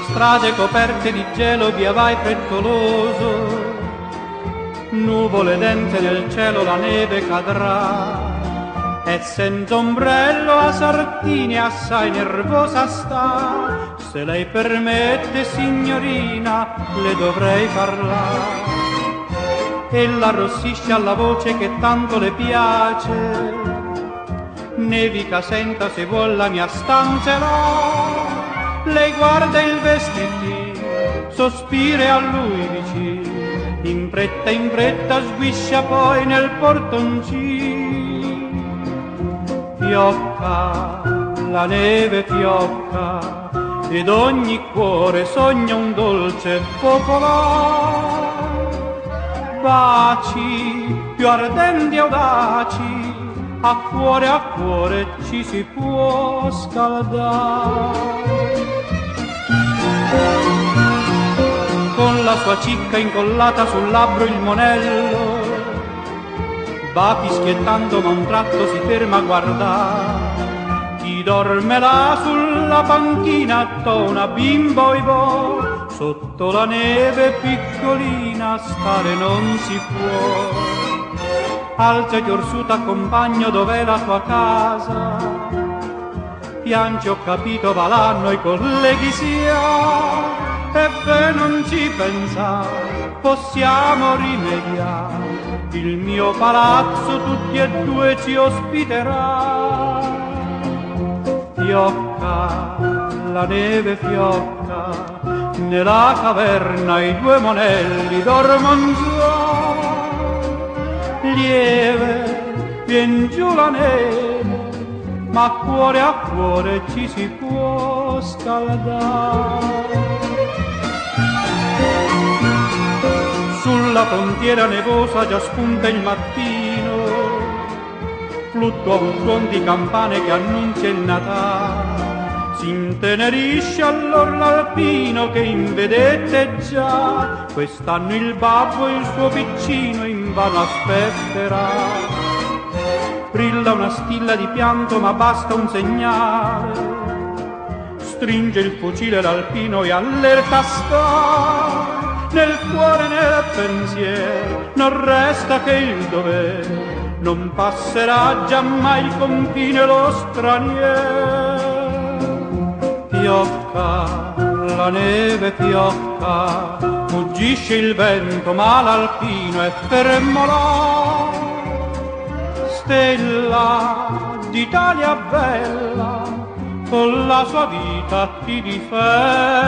Strade coperte di gelo, via vai frettoloso, nuvole dense nel cielo, la neve cadrà. E senza ombrello a Sardinia assai nervosa sta. Se lei permette, signorina, le dovrei parlare. Ella arrossisce alla voce che tanto le piace. Nevica, senta se vuol la mia stanza è là. Lei guarda il vestitino, sospira a lui vicino. In fretta sguiscia poi nel portoncino. Fiocca, la neve fiocca, ed ogni cuore sogna un dolce focolare. Baci più ardenti e audaci, a cuore ci si può scaldare. Con la sua cicca incollata sul labbro il monello, va fischiettando ma un tratto si ferma a guardare. Chi dorme là sulla panchina una bimba oibò, sotto la neve piccolina stare non si può. Alzati orsuta compagno, dov'è la tua casa? Piangi, ho capito, va l'anno i colleghi sia. E beh, non ci pensare, possiamo rimediare. Il mio palazzo tutti e due ci ospiterà. Fiocca, la neve fiocca, nella caverna i due monelli dormon già. Lieve, vien giù la neve, ma a cuore ci si può scaldare. Sulla frontiera nevosa già spunta il mattino, fluttua un suon di campane che annuncia il Natale. Si intenerisce allor l'alpino che in vedette già, quest'anno il babbo e il suo piccino invano aspetterà. Brilla una stilla di pianto ma basta un segnale, stringe il fucile l'alpino e allerta sta. Nel cuore e nel pensiero non resta che il dovere, non passerà giammai il confine lo straniero. Fiocca, la neve fiocca, muggisce il vento ma l'alpino è fermo là. Stella d'Italia bella, con la sua vita ti difenderà.